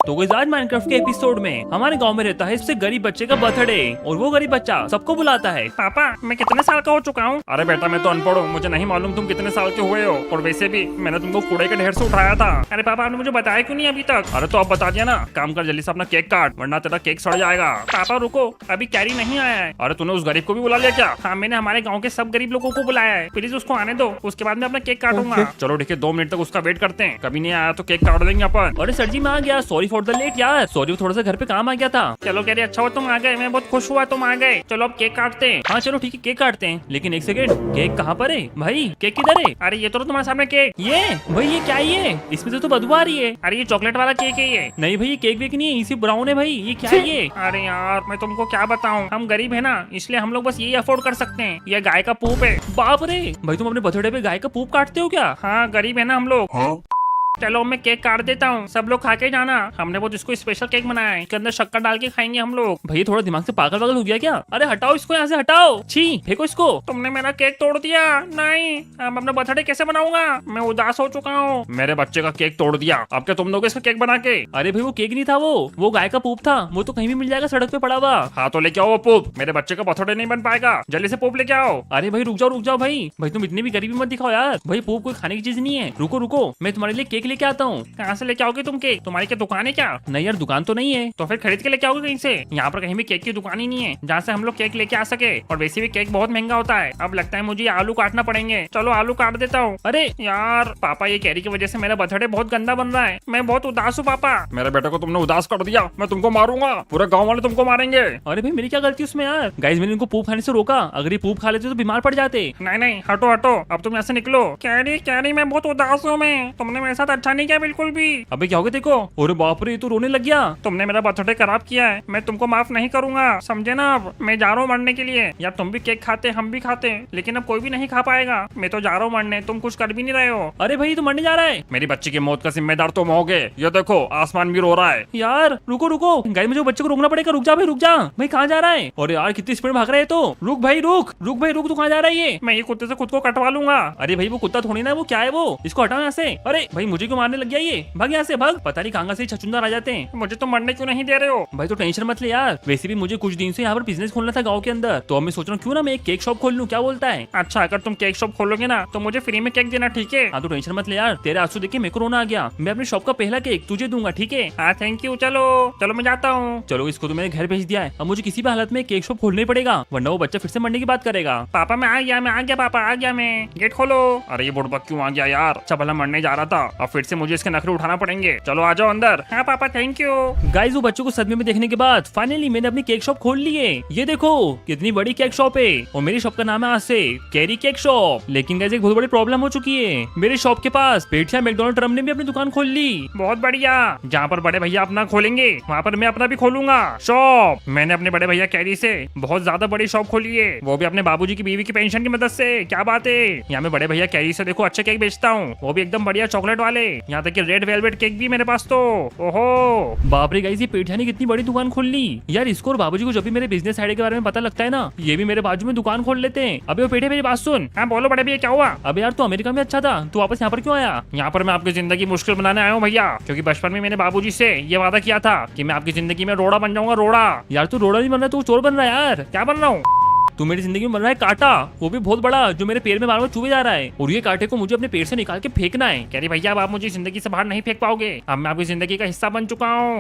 तो गाइस आज माइनक्राफ्ट के एपिसोड में हमारे गांव में रहता है इससे गरीब बच्चे का बर्थडे और वो गरीब बच्चा सबको बुलाता है। पापा मैं कितने साल का हो चुका हूँ? अरे बेटा मैं तो अनपढ़ हूँ, मुझे नहीं मालूम तुम कितने साल के हुए हो। और वैसे भी मैंने तुमको कूड़े के ढेर से उठाया था। अरे पापा आपने मुझे बताया क्यों नहीं अभी तक? अरे तो अब बता दिया ना, काम कर जल्दी से अपना केक काट वरना तेरा केक सड़ जाएगा। पापा रुको, अभी कैरी नहीं आया है। अरे तूने उस गरीब को भी बुला लिया क्या? हाँ मैंने हमारे गाँव के सब गरीब लोगों को बुलाया है, प्लीज उसको आने दो, उसके बाद में अपना केक काटूंगा। चलो ठीक है 2 मिनट तक उसका वेट करते हैं, कभी नहीं आया तो केक काट देंगे अपन। अरे सर जी मैं आ गया, सॉरी फॉर द लेट यार, सॉरी थोड़ा सा घर पे काम आ गया था। चलो कह रहे अच्छा हुआ तुम आ गए, मैं बहुत खुश हुआ तुम आ गए। चलो अब केक काटते हैं। हाँ चलो ठीक है केक काटते हैं, लेकिन एक सेकेंड केक कहाँ पर है भाई? केक किधर है? अरे ये तो तुम्हारे सामने केक। ये भाई ये क्या है ये? इसमें से तो बदबू आ रही है। अरे ये चॉकलेट वाला केक है ये। नहीं भाई ये केक वेक नहीं है, इसी ब्राउन है भाई। ये क्या है ये? अरे यार मैं तुमको क्या बताऊं, हम गरीब है ना इसलिए हम लोग बस यही अफोर्ड कर सकते हैं। ये गाय का पूप है। बाप रे भाई तुम अपने बर्थडे पे गाय का पूप काटते हो क्या? हाँ गरीब है ना हम लोग। चलो मैं केक काट देता हूँ, सब लोग खा के जाना। हमने बहुत इसको स्पेशल केक बनाया है, इसके अंदर शक्कर डाल के खाएंगे हम लोग। भाई थोड़ा दिमाग से पागल वागल हो गया क्या? अरे हटाओ इसको यहाँ से, हटाओ, छी फेंको इसको। तुमने मेरा केक तोड़ दिया। नहीं अब अपना बर्थडे कैसे बनाऊंगा, मैं उदास हो चुका हूँ। मेरे बच्चे का केक तोड़ दिया, अब क्या तुम दोगे इसका केक बना के? अरे भाई वो केक नहीं था, वो गाय का पूप था। वो तो कहीं भी मिल जाएगा सड़क पे पड़ा हुआ। हाँ तो लेके आओ वो पूप, मेरे बच्चे का बर्थडे नहीं बन पाएगा, जल्दी से पूप लेके आओ। अरे भाई रुक जाओ भाई, भाई तुम इतनी भी गरीबी मत दिखाओ यार। भाई पूप कोई खाने की चीज नहीं है, रुको रुको मैं तुम्हारे लिए केक लेके आता हूँ। कहाँ से लेके आओगे तुम केक? तुम्हारी क्या दुकान है क्या? नहीं यार दुकान तो नहीं है। तो फिर खरीद के लेके आओगे कहीं से? यहाँ पर कहीं भी केक की दुकान ही नहीं है जहाँ से हम लोग केक लेके आ सके। और वैसे भी केक बहुत महंगा होता है। अब लगता है मुझे आलू काटना पड़ेंगे। चलो आलू काट देता हूँ। अरे यार पापा ये कैरी की वजह से मेरा बर्थडे बहुत गंदा बन रहा है, मैं बहुत उदास हूँ पापा। मेरे बेटे को तुमने उदास कर दिया, मैं तुमको मारूंगा, पूरे गाँव वाले तुमको मारेंगे। अरे भाई मेरी क्या गलती उसमें यार? गाइस मैंने इनको पूप खाने से रोका, अगर ये पूप खा लेते तो बीमार पड़ जाते। नहीं हटो हटो, अब तुम यहाँ से निकलो। कैरी मैं बहुत उदास हूँ, मैं तुमने मेरे साथ अच्छा नहीं किया बिल्कुल भी। अबे क्या हो गया देखो? अरे बाप रे ये तो रोने लग गया। तुमने मेरा बर्थडे खराब किया है, मैं तुमको माफ नहीं करूंगा, समझे ना? अब मैं जा रहा हूँ मरने के लिए। यार तुम भी केक खाते हम भी खाते, लेकिन अब कोई भी नहीं खा पाएगा। मैं तो जा रहा हूँ मरने, तुम कुछ कर भी नहीं रहे हो। अरे भाई तो मरने जा रहा है? मेरी बच्ची की मौत का जिम्मेदार तुम होगे। ये देखो आसमान भी रो रहा है। यार रुको गाइस मुझे बच्चे को रोकना पड़ेगा। रुक जा भाई कहाँ जा रहा है? और यार कितनी स्पीड भाग रहा है तो। रुक भाई रुक तू कहाँ जा रहा है? ये मैं ये कुत्ते से खुद को कटवा लूंगा। अरे भाई वो कुत्ता थोड़ी ना, वो क्या है वो? इसको हटाओ यहाँ से। अरे भाई मुझे क्यों मारने लग गया ये? भाग यहाँ से भाग, पता नहीं कहाँ से छचुंदर आ जाते हैं। मुझे तो मरने क्यों नहीं दे रहे हो? भाई तो टेंशन मत ले यार, वैसे भी मुझे कुछ दिन से यहाँ पर बिजनेस खोलना था गांव के अंदर, तो अब मैं सोच रहा हूँ क्यों ना मैं एक केक शॉप खोल लूँ, क्या बोलता है? अच्छा अगर तुम केक शॉप खोलोगे ना तो मुझे फ्री में केक देना, ठीक है? हाँ तो टेंशन मत ले यार, तेरे आंसू देख के मेरे को रोना आ गया। मैं अपनी शॉप का पहला केक तुझे दूंगा, ठीक है? हाँ थैंक यू। चलो मैं जाता हूँ। चलो इसको तो मैंने घर भेज दिया है, अब मुझे किसी भी हालत में केक शॉप खोलना ही पड़ेगा, वरना वो बच्चा फिर से मरने की बात करेगा। पापा मैं आ गया पापा आ गया मैं, गेट खोलो। अरे ये बुढ़बा क्यों आ गया यार? अच्छा भला मरने जा रहा था, अब फिर से मुझे इसके नखरे उठाना पड़ेंगे। चलो आ जाओ अंदर। हाँ पापा थैंक यू। गाइस वो बच्चों को सदमे में देखने के बाद फाइनली मैंने अपनी केक शॉप खोल ली है। ये देखो कितनी बड़ी केक शॉप है, और मेरी शॉप का नाम है आज से कैरी केक शॉप। लेकिन गाइस एक बहुत बड़ी प्रॉब्लम हो चुकी है, मेरे शॉप के पास पेठिया मैकडॉनल्ड ट्रम्प ने भी अपनी दुकान खोल ली। बहुत बढ़िया, जहाँ पर बड़े भैया अपना खोलेंगे वहाँ पर मैं अपना भी खोलूंगा शॉप। मैंने अपने बड़े भैया कैरी से बहुत ज्यादा बड़ी शॉप खोली है, वो भी अपने बाबूजी की बीवी की पेंशन की मदद से। क्या बात है, यहाँ मैं बड़े भैया कैरी से देखो अच्छे केक बेचता हूँ, वो भी एकदम बढ़िया चॉकलेट वाले। यहाँ तक कि रेड वेलवेट केक भी मेरे पास तो। ओहो बाप रे गाइस ये पेठिया ने कितनी बड़ी दुकान खोल ली यार। इसको और बाबूजी को जब भी मेरे बिजनेस आइडिया के बारे में पता लगता है ना, ये भी मेरे बाजू में दुकान खोल लेते हैं। अबे वो पेठे मेरी बात सुन। हाँ बोलो बड़े भैया क्या हुआ? अबे यार तू अमेरिका में अच्छा था, तू वापस यहाँ पर क्यों आया? यहाँ पर मैं आपकी जिंदगी मुश्किल बनाने आया हूँ भैया, क्योंकि बचपन में मैंने बाबूजी से ये वादा किया था कि मैं आपकी जिंदगी में रोड़ा बन जाऊंगा, रोड़ा। यार तू रोड़ा नहीं बन रहा, तू चोर बन रहा है यार। क्या बन रहा हूँ? तू मेरी जिंदगी में बन रहा है कांटा, वो भी बहुत बड़ा, जो मेरे पैर में बार बार चुभे जा रहा है, और ये कांटे को मुझे अपने पेट से निकाल के फेंकना है। कह रही भैया अब आप मुझे जिंदगी से बाहर नहीं फेंक पाओगे, अब मैं आपकी जिंदगी का हिस्सा बन चुका हूँ।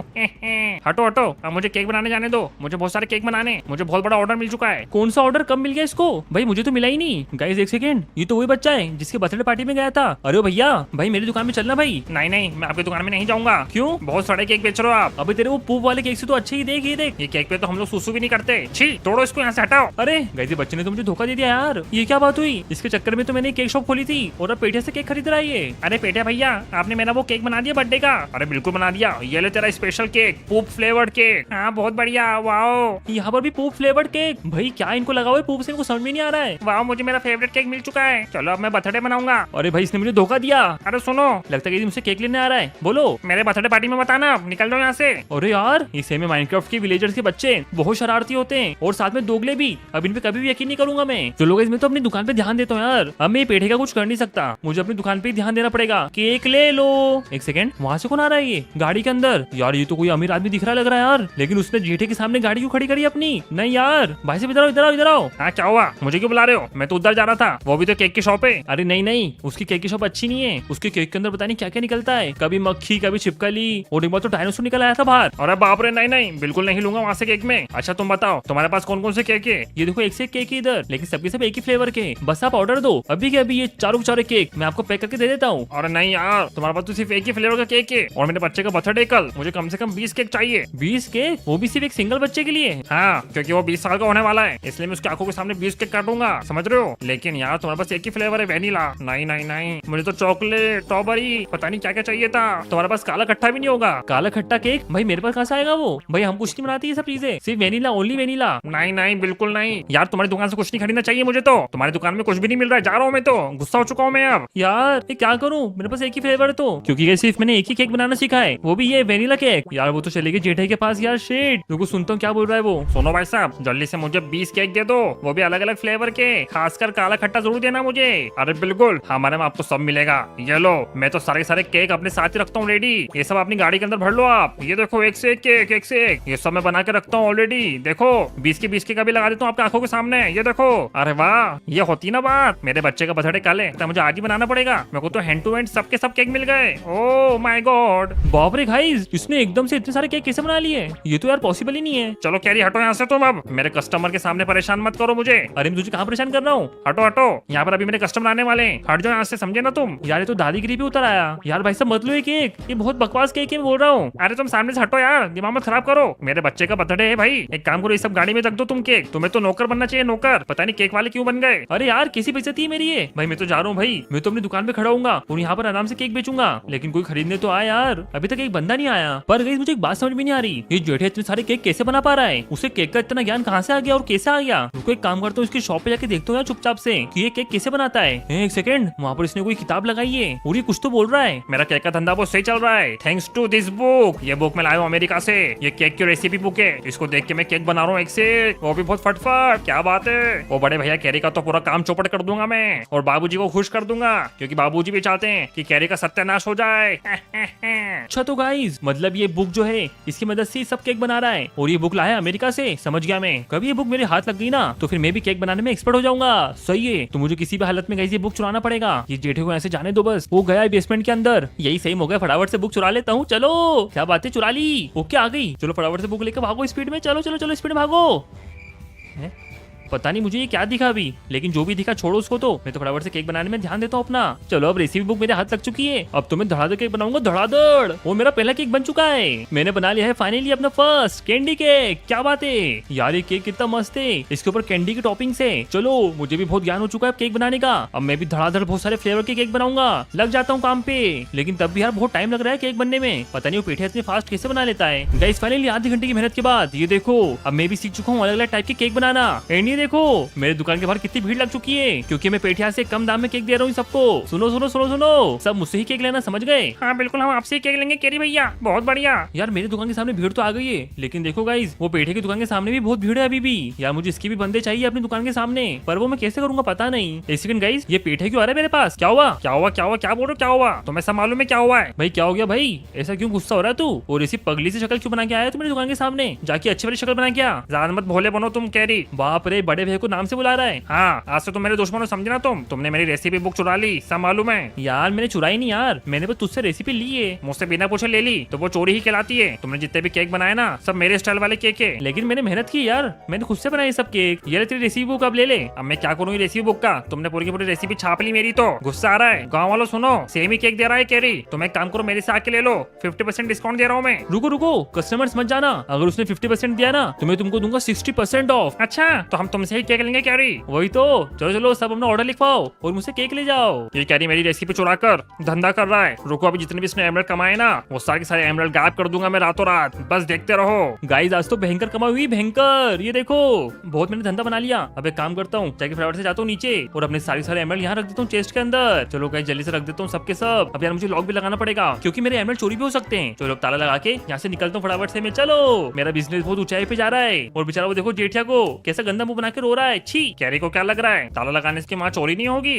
हटो अब मुझे केक बनाने जाने दो, मुझे बहुत सारे केक बनाने, मुझे बहुत बड़ा ऑर्डर मिल चुका है। कौन सा ऑर्डर, कब मिल गया इसको? भाई मुझे तो मिला ही नहीं। गाइस एक सेकंड, ये तो वही बच्चा है जिसके बर्थडे पार्टी में गया था। अरे भैया भाई मेरी दुकान में चलना भाई। नहीं मैं आपकी दुकान में नहीं जाऊंगा। क्यों? बहुत सारे केक बेच रहे हो आप। अबे तेरे वो पूप वाले केक से तो अच्छे ही देख, ये देख, ये केक पे तो हम लोग सुसु भी नहीं करते। छी तोड़ो इसको, यहाँ से हटाओ। अरे गाइस बच्चे ने तो मुझे धोखा दे दिया यार, ये क्या बात हुई? इसके चक्कर में तो मैंने केक शॉप खोली थी और अब पेठिया से केक खरीद रहा है ये। अरे पेठिया भैया आपने मेरा वो केक बना दिया बर्थडे का? अरे बिल्कुल बना दिया, ये ले तेरा स्पेशल केक, पूप फ्लेवर्ड केक। हाँ बहुत बढ़िया, वाओ। यहाँ पर भी पूप फ्लेवर्ड केक? भाई क्या इनको लगा हुआ है पूप से, इनको समझ में नहीं आ रहा है। वाओ मुझे मेरा फेवरेट केक मिल चुका है, चलो अब मैं बर्थडे मनाऊंगा। अरे भाई इसने मुझे धोखा दिया। अरे सुनो, लगता है कि मुझसे केक लेने आ रहा है, बोलो। मेरे बर्थडे पार्टी में बताना, निकल जाओ यहाँ से। अरे यार इसे में माइनक्राफ्ट के विलेजर्स के बच्चे बहुत शरारती होते हैं और साथ में दोगले भी, अब इन पे कभी भी यकीन नहीं करूंगा मैं। चलो गाइस मैं तो अपनी दुकान पे ध्यान देता हूँ यार, अब मैं पेठे का कुछ कर नहीं सकता, मुझे अपनी दुकान पे ध्यान देना पड़ेगा। केक ले लो। एक सेकंड, वहाँ से कौन आ रहा है ये गाड़ी के अंदर? यार ये तो कोई अमीर आदमी दिख रहा लग रहा है यार, लेकिन उसने जेठे के सामने गाड़ी क्यों खड़ी करी अपनी? नहीं यार भाई साहब इधर आओ इधर आओ इधर आओ। हाँ क्या हुआ, मुझे क्यों बुला रहे हो? मैं तो उधर जा रहा था, वो भी तो केक की शॉप है। अरे नहीं नहीं, उसकी केक की शॉप अच्छी नहीं है, उसके केक के अंदर पता नहीं क्या क्या निकलता है, कभी मक्खी कभी छिपकली और एक बार तो डायनासोर निकल आया था बाहर। अरे बाप रे, नहीं नहीं बिल्कुल नहीं लूंगा वहाँ से केक में। अच्छा तुम बताओ तुम्हारे पास कौन कौन से केक है? ये देखो एक से एक केक है इधर, लेकिन सबके सब एक ही फ्लेवर के, बस आप ऑर्डर दो अभी के अभी, ये चारों के चारों केक मैं आपको पैक करके दे देता हूँ। अरे नहीं यार, तुम्हारे पास तो सिर्फ एक ही फ्लेवर का केक है और मेरे बच्चे का बर्थडे कल, मुझे कम से कम 20 केक चाहिए। 20 केक, वो भी सिर्फ एक सिंगल बच्चे के लिए? हाँ क्योंकि वो 20 साल का होने वाला है, इसलिए मैं उसकी आंखों के सामने 20 केक काटूंगा, समझ रहे हो? लेकिन यार तुम्हारे पास एक ही फ्लेवर है वेनिला। नहीं नहीं नहीं, मुझे तो चॉकलेट स्ट्रॉबेरी पता नहीं क्या क्या चाहिए था। तुम्हारे पास काला खट्टा भी नहीं होगा? काला खट्टा केक भाई मेरे पास कहाँ से आएगा वो? भाई हम कुछ नहीं बनाती ये सब चीजें, सिर्फ वेनिला, ओनली वेनिला। नहीं नहीं बिल्कुल नहीं यार, तुम्हारी दुकान से कुछ नहीं खरीदना चाहिए मुझे, तो तुम्हारी दुकान में कुछ भी नहीं मिल रहा है, जा रहा हूँ मैं, तो गुस्सा हो चुका हूँ मैं अब। यार ये क्या करूँ, मेरे पास एक ही फ्लेवर है तो, क्योंकि ये सिर्फ मैंने एक ही केक बनाना सीखा है, वो भी ये वेनिला केक। यार वो तो चले गए जेठे के पास यार, शेट रुको सुनता हूँ क्या बोल रहा है वो। सुनो भाई साहब, जल्दी से मुझे 20 केक दे दो, वो भी अलग अलग फ्लेवर के, खासकर काला खट्टा जरूर देना मुझे। अरे बिल्कुल, हमारे में आपको सब मिलेगा। ये लो, मैं तो सारे सारे केक अपने साथ ही रखता हूँ रेडी, ये सब अपनी गाड़ी के अंदर भर लो आप। ये देखो एक से एक केक, एक से एक, ये सब मैं बना के रखता हूँ ऑलरेडी। देखो 20 के का भी लगा देता हूँ आपकी आंखों के सामने, ये देखो। अरे वाह, ये होती ना बात, मेरे बच्चे का बर्थडे कल है तो मुझे आज ही बनाना पड़ेगा। मेरे को तो हैंड टू हैंड सबके सब केक मिल गए। ओह माय गॉड, बाप रे गाइस, इसने एकदम से इतने सारे केक कैसे बना लिए? ये तो यार पॉसिबल ही नहीं है। चलो कैरी हटो यहाँ से, तुम अब मेरे कस्टमर के सामने परेशान मत करो मुझे। अरे मैं तुझे कहाँ परेशान कर रहा हूँ? हटो हटो, यहाँ पर अभी मेरे कस्टमर आने वाले हैं, हट जाओ यहाँ से, समझे ना तुम? यार ये तो दादीगिरी पे उतर आया यार। भाई साहब मत लो ये केक, ये बहुत बकवास केक है, मैं बोल रहा हूँ। अरे तुम सामने से हटो यार, दिमाग मत खराब करो, मेरे बच्चे का बर्थडे है भाई। एक काम करो, ये सब गाड़ी में रख दो तुम केक, तुम्हें तो नौकर बनना चाहिए, नौकर। पता नहीं केक वाले क्यों बन गए। अरे यार कैसी बेइज्जती है मेरी ये। भाई मैं तो जा रहा हूँ भाई, मैं तो अपनी दुकान पे खड़ा हूँगा और यहाँ पर आराम से केक बेचूंगा, लेकिन कोई खरीदने तो आया यार, अभी तक एक बंदा नहीं आया। पर गाइस मुझे एक बात समझ में नहीं आ रही, ये जेठे इतने सारे केक कैसे बना पा रहा है? उसे केक का इतना ज्ञान कहाँ से आ गया और कैसे आ गया? रुको एक काम करता हूँ, इसकी शॉप पे जाके देखता हूँ यार चुपचाप से कि ये केक कैसे बनाता है। एक सेकंड, वहाँ पर इसने कोई किताब लगाई है और ये कुछ तो बोल रहा है। मेरा केक का धंधा बहुत सही चल रहा है, थैंक्स टू दिस बुक। ये बुक मैं लाया हूँ अमेरिका से, ये केक की रेसिपी बुक है, इसको देख के मैं केक बना रहा हूँ एक से एक, वो भी बहुत फटफट। क्या बात है, वो बड़े भैया कैरी का तो पूरा काम चौपट कर दूंगा मैं, और बाबूजी को खुश कर दूंगा, क्योंकि बाबूजी भी चाहते हैं कि कैरी का सत्यानाश हो जाए। अच्छा तो गाइस मतलब ये बुक जो है इसकी मदद से सब केक बना रहा है, और ये बुक लाया अमेरिका से, समझ गया मैं। कभी ये बुक मेरे हाथ लग गई ना तो फिर मैं भी केक बनाने में एक्सपर्ट हो जाऊंगा। सही है, तो मुझे किसी भी हालत में गाइस ये बुक चुराना पड़ेगा। ये जेठे को ऐसे जाने दो बस, वो गया है बेसमेंट के अंदर, यही सही हो गया, फटाफट से बुक चुरा लेता हूँ। चलो क्या बात है, चुरा ली, ओके आ गई। चलो फटाफट से बुक लेकर भागो स्पीड में, चलो चलो चलो स्पीड में भागो। पता नहीं मुझे ये क्या दिखा अभी, लेकिन जो भी दिखा छोड़ो उसको, तो मैं तो फटाफट से केक बनाने में ध्यान देता हूँ अपना। चलो अब रेसिपी बुक मेरे हाथ लग चुकी है, अब तो मैं धड़ाधड़ केक बनाऊंगा, धड़ाधड़। वो मेरा पहला केक बन चुका है, मैंने बना लिया है फाइनली अपना फर्स्ट कैंडी केक। क्या बात है यार, ये केक कितना मस्त है, इसके ऊपर कैंडी की टॉपिंग से। चलो मुझे भी बहुत ज्ञान हो चुका है केक बनाने का, अब मैं भी धड़ाधड़ बहुत सारे फ्लेवर के केक बनाऊंगा, लग जाता हूँ काम पे। लेकिन तब भी यार बहुत टाइम लग रहा है केक बनने में, पता नहीं वो पेठे इतने फास्ट कैसे बना लेता है। गाइस फाइनली आधे घंटे की मेहनत के बाद ये देखो, अब मैं भी सीख चुका हूँ अलग अलग टाइप के केक बनाना। एंड ये देखो मेरे दुकान के बाहर कितनी भीड़ लग चुकी है, क्योंकि मैं पेठिया से कम दाम में केक दे रहा हूँ सबको। सुनो सुनो सुनो सुनो, सब मुझसे ही केक लेना, समझ गए? हाँ बिल्कुल, हम आपसे ही केक लेंगे कैरी भैया, बहुत बढ़िया। यार मेरी दुकान के सामने भीड़ तो आ गई है, लेकिन देखो गाइस वो पेठे की दुकान के सामने भी बहुत भीड़ है अभी भी। यार मुझे इसकी भी बंदे चाहिए अपनी दुकान के सामने, पर वो मैं कैसे करूंगा पता नहीं। एक सेकंड गाइस, ये पेठे क्यों आ रहा है मेरे पास? क्या हुआ क्या हुआ क्या हुआ, क्या बोल रहे हो, क्या हुआ? तुम्हें सब मालूम है क्या हुआ है? भाई क्या हो गया भाई, ऐसा क्यों गुस्सा हो रहा है तू? और इसी पगली से शक्ल क्यों बना के आया तू मेरी दुकान के सामने? जाके अच्छी वाली शक्ल बना के आ, ज्यादा मत भोले बनो तुम कैरी। बाप रे, बड़े भैया को नाम से बुला रहा है। हाँ आज से तुम मेरे दुश्मन हो, समझे ना तुमने मेरी रेसिपी बुक चुरा ली, सब मालूम है। यार मैंने चुराई नहीं यार, मैंने बस तुझसे रेसिपी ली है। मुझसे बिना पूछे ले ली तो वो चोरी ही कहलाती है। तुमने जितने भी केक बनाए ना सब मेरे स्टाइल वाले केक है। लेकिन मैंने मेहनत की यार, मैंने खुद से बनाए सब केक। ये ले तेरी रेसिपी बुक, अब ले ले। अब मैं क्या करूँ रेसिपी बुक का, तुमने पूरी की पूरी रेसिपी छाप ली मेरी, तो गुस्सा आ रहा है। गाँव वालों सुनो, सेम ही केक दे रहा है कैरी, तुम एक काम करो मेरे से आके ले लो, 50% डिस्काउंट दे रहा हूँ मैं। रुको रुको, कस्टमर्स मत जाना, अगर उसने 50% दिया ना तो मैं तुमको दूंगा 60% ऑफ। अच्छा तो हम तुमसे ही केक लेंगे कैरी? वही तो, चलो चलो सब अपना ऑर्डर लिखवाओ और मुझसे केक ले जाओ। ये कैरी मेरी रेसिपी चुरा कर धंधा कर रहा है। रुको अभी जितने भी इसने एमरल्ड कमाए ना वो सारे के सारे एमरल्ड गायब कर दूंगा मैं रातों रात, बस देखते रहो। गाइस आज तो भयंकर कमाई हुई, भयंकर। ये देखो बहुत मैंने धंधा बना लिया। अब एक काम करता हूँ, जाके फटाफट से जाता हूँ नीचे और अपने सारे एमरल्ड यहाँ रख देता हूँ चेस्ट के अंदर। चलो गाइस जल्दी से रख देता हूँ सबके सब। अब यार मुझे लॉक भी लगाना पड़ेगा क्योंकि मेरे एमरल्ड चोरी भी हो सकते हैं। चलो ताला लगा के यहाँ से निकलता हूँ फटाफट से मैं। चलो मेरा बिजनेस बहुत ऊंचाई पे जा रहा है, और बेचारा वो देखो जेठिया को कैसा गंदा मुंह बना के रो रहा है। छी। कैरी को क्या लग रहा है ताला लगाने से माँ चोरी नहीं होगी?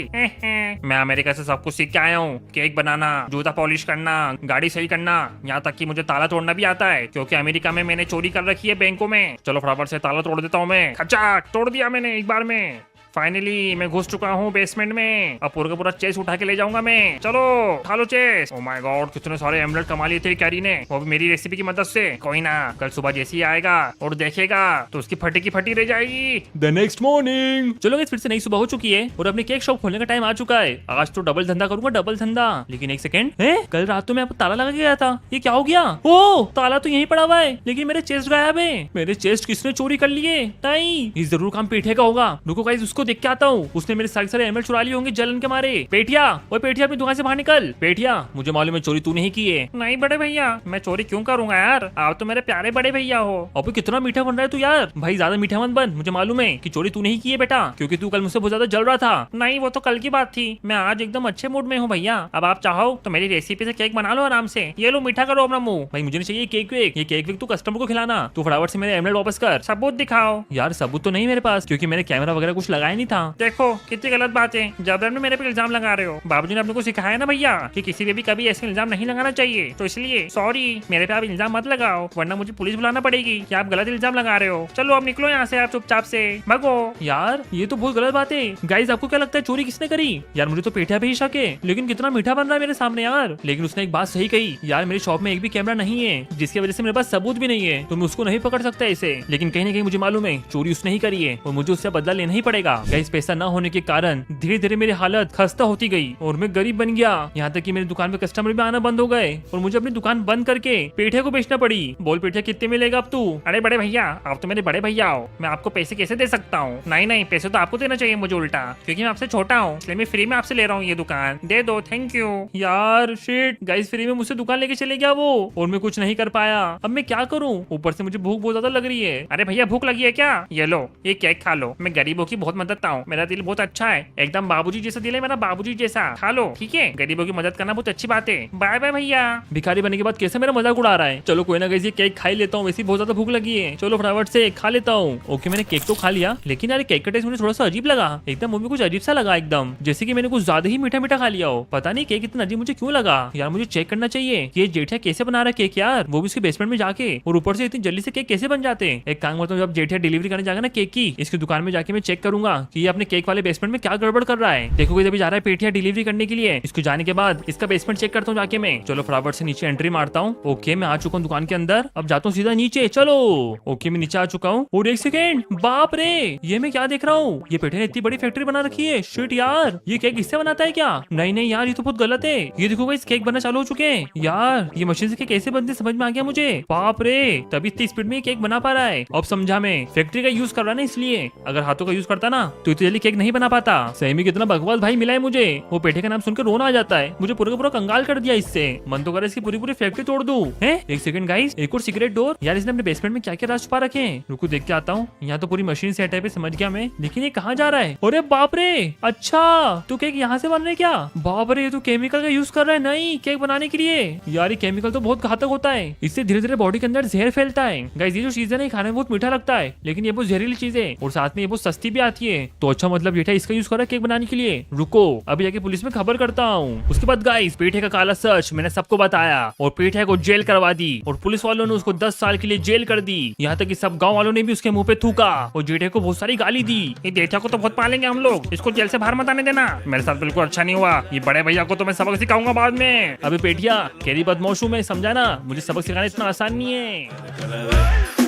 मैं अमेरिका से सब कुछ सीख के आया हूँ, केक बनाना, जूता पॉलिश करना, गाड़ी सही करना, यहाँ तक कि मुझे ताला तोड़ना भी आता है, क्योंकि अमेरिका में मैंने चोरी कर रखी है बैंकों में। चलो फटाफट से ताला तोड़ देता हूँ मैं। खचाक तोड़ दिया मैंने एक बार में। फाइनली मैं घुस चुका हूँ बेसमेंट में। अब पूरा का पूरा चेस उठा के ले जाऊंगा मैं। चलो उठा लो चेस। ओ माय गॉड कितने सारे एमलेट कमा लिए थे कैरी ने, वो भी मेरी रेसिपी की मदद से। कोई ना, कल सुबह जैसे ही आएगा और देखेगा तो उसकी फटी की फटी रह जाएगी। The next morning. चलो गाइस फिर से नई सुबह हो चुकी है और अपने केक शॉप खोलने का टाइम आ चुका है। आज तो डबल धंधा करूंगा, डबल धंधा। लेकिन एक सेकंड, कल रात तो मैं ताला लगा के गया था, ये क्या हो गया? ओ ताला तो यहीं पड़ा हुआ है, लेकिन मेरे चेस्ट गायब है। मेरे चेस्ट किसने चोरी कर लिए? नहीं, ये जरूर काम पेठिया का होगा। रुको गाइस उसको देख के आता हूँ। उसने मेरे सारे एमएल चुरा लिए होंगे जलन के मारे। पेठिया, ओए पेठिया अपनी दुकान से बाहर निकल। पेठिया मुझे मालूम है चोरी तू नहीं की है। नहीं बड़े भैया, मैं चोरी क्यों करूंगा यार, आप तो मेरे प्यारे बड़े भैया हो। अबे कितना मीठा बन रहा है तू यार। भाई ज्यादा मीठा मत बन, मुझे मालूम है कि चोरी तू नहीं की है बेटा, क्योंकि तू कल मुझसे बहुत ज्यादा जल रहा था। नहीं वो तो कल की बात थी, मैं आज एकदम अच्छे मूड में हूँ भैया। अब आप चाहो तो मेरी रेसिपी से केक बना लो आराम से। ये लो मीठा करो अपना मुंह। भाई मुझे नहीं चाहिए केक वेक, ये केक वेक तू कस्टमर को खिलाना। तू फटाफट से मेरे एमलेट वापस कर। सबूत दिखाओ। यार सबूत तो नहीं मेरे पास, क्योंकि मैंने कैमरा वगैरह कुछ लगाया नहीं था। देखो कितनी गलत बात है, जबरन में मेरे पे इल्जाम लगा रहे हो। बाबूजी ने अपने को सिखाया ना भैया कि किसी पे भी कभी ऐसे इल्जाम नहीं लगाना चाहिए, तो इसलिए सॉरी, मेरे पे आप इल्जाम मत लगाओ, वरना मुझे पुलिस बुलाना पड़ेगी कि आप गलत इल्जाम लगा रहे हो। चलो अब निकलो यहाँ से, आप चुपचाप से भगो। यार ये तो बहुत गलत बात है। गाइस आपको क्या लगता है चोरी किसने करी? यार मुझे तो पेठिया पे ही शक है, लेकिन कितना मीठा बन रहा है मेरे सामने यार। लेकिन उसने एक बात सही कही यार, मेरी शॉप में एक भी कैमरा नहीं है, जिसकी वजह से मेरे पास सबूत भी नहीं है, तो मैं उसको नहीं पकड़ सकता इसे। लेकिन कहीं ना कहीं मुझे मालूम है चोरी उसने ही करी है और मुझे उससे बदला लेना ही पड़ेगा। गाइस पैसा न होने के कारण धीरे धीरे मेरी हालत खस्ता होती गई और मैं गरीब बन गया। यहाँ तक कि मेरी दुकान पे कस्टमर भी आना बंद हो गए और मुझे अपनी दुकान बंद करके पेठिया को बेचना पड़ी। बोल पेठिया कितने मिलेगा अब तू? अरे बड़े भैया, आप तो मेरे बड़े भैया हो, मैं आपको पैसे कैसे दे सकता हूँ? नहीं नहीं, पैसे तो आपको देना चाहिए मुझे उल्टा, क्योंकि मैं आपसे छोटा हूँ, इसलिए मैं फ्री में आपसे ले रहा हूँ ये दुकान। दे दो, थैंक यू। यार शिट, गाइस फ्री में मुझसे दुकान लेके चले गया वो और मैं कुछ नहीं कर पाया। अब मैं क्या करूँ? ऊपर से मुझे भूख बहुत ज्यादा लग रही है। अरे भैया भूख लगी है क्या? ये लो ये केक खा लो, मैं गरीबों की बहुत मदद करता हूँ, मेरा दिल बहुत अच्छा है, एकदम बाबूजी जैसा दिल है मेरा, बाबूजी जैसा। खा लो ठीक है, गरीबों की मदद करना बहुत अच्छी बात है। बाय बाय भैया। भिखारी बनने के बाद कैसे मेरा मजाक उड़ा रहा है। चलो कोई ना कैसे केक खा ही लेता हूँ, वैसे ही बहुत ज्यादा भूख लगी है। चलो फटाफट से खा लेता हूँ। ओके मैंने केक तो खा लिया, लेकिन यार केक का टेस्ट मुझे थोड़ा सा अजीब लगा, एकदम मुंह में कुछ अजीब सा लगा, एकदम जैसे कि मैंने कुछ ज्यादा ही मीठा मीठा खा लिया हो। पता नहीं केक इतना अजीब मुझे क्यों लगा। यार मुझे चेक करना चाहिए कि ये जेठिया कैसे बना रहा है केक यार, वो भी उसके बेसमेंट में जाके, और ऊपर से इतनी जल्दी से केक कैसे बन जाते हैं। एक काम करता हूँ, जब जेठिया डिलीवरी करने जाएगा ना केक की, इसकी दुकान में जाके मैं चेक करूंगा कि ये अपने केक वाले बेसमेंट में क्या गड़बड़ कर रहा है। देखो जब जा रहा है पेठिया डिलीवरी करने के लिए, इसको जाने के बाद इसका बेसमेंट चेक करता हूँ जाके मैं। चलो फटाफट से नीचे एंट्री मारता हूँ। ओके मैं आ चुका हूँ दुकान के अंदर, अब जाता हूँ सीधा नीचे। चलो ओके मैं नीचे आ चुका हूँ। और एक सेकेंड, बाप रे ये मैं क्या देख रहा हूँ, ये पेठिया ने इतनी बड़ी फैक्ट्री बना रखी है। शिट यार, ये केक इससे बनाता है क्या? नहीं नहीं यार, ये तो बहुत गलत है। ये देखो गाइस केक बनना चालू हो चुके हैं यार, ये मशीन से केक कैसे बनते समझ में आ गया मुझे। बाप रे, तभी इतनी स्पीड में केक बना पा रहा है। अब समझा मैं, फैक्ट्री का यूज कर रहा है ना, इसलिए अगर हाथों का यूज करता ना तो इतनी जल्दी केक नहीं बना पाता। सही में कितना बकवास भाई मिला है मुझे। वो पेठे का नाम सुनकर रोना आ जाता है, मुझे पूरा का पूरा कंगाल कर दिया इससे। मन तो करे इसकी पूरी पूरी फैक्ट्री तोड़ दूं। हैं? एक सेकंड गाइस, एक और सीक्रेट डोर। यार इसने अपने बेसमेंट में क्या क्या राज छुपा रखे हैं, रुको देख के आता हूँ। यहाँ तो पूरी मशीन सेट है, समझ गया मैं, लेकिन ये कहाँ जा रहा है? अरे बाप रे, अच्छा तो केक यहाँ से बन रहे क्या? बाप रे, ये तो केमिकल का यूज कर रहा है नहीं केक बनाने के लिए। यार ये केमिकल तो बहुत घातक होता है, इससे धीरे धीरे बॉडी के अंदर जहर फैलता है। गाइस ये जो चीज है ना, खाने में बहुत मीठा लगता है, लेकिन ये बहुत जहरीली चीज है और साथ में ये बहुत सस्ती भी आती है। तो अच्छा मतलब बेटा इसका यूज कर रहा है केक बनाने के लिए। रुको अभी जाके पुलिस में खबर करता हूँ। उसके बाद गाइस पेठे का काला सच मैंने सबको बताया और पेठे को जेल करवा दी और पुलिस वालों ने उसको 10 साल के लिए जेल कर दी। यहाँ तक कि सब गाँव वालों ने भी उसके मुंह पे थूका और जेठे को बहुत सारी गाली दी। ये जेठा को तो बहुत पालेंगे हम लोग, इसको जेल से बाहर मत आने देना। मेरे साथ बिल्कुल अच्छा नहीं हुआ, ये बड़े भैया को तो मैं सबक सिखाऊंगा बाद में। अभी पेठिया कैरी बदमाश हूँ मैं, समझा ना, मुझे सबक सिखाना इतना आसान नहीं है।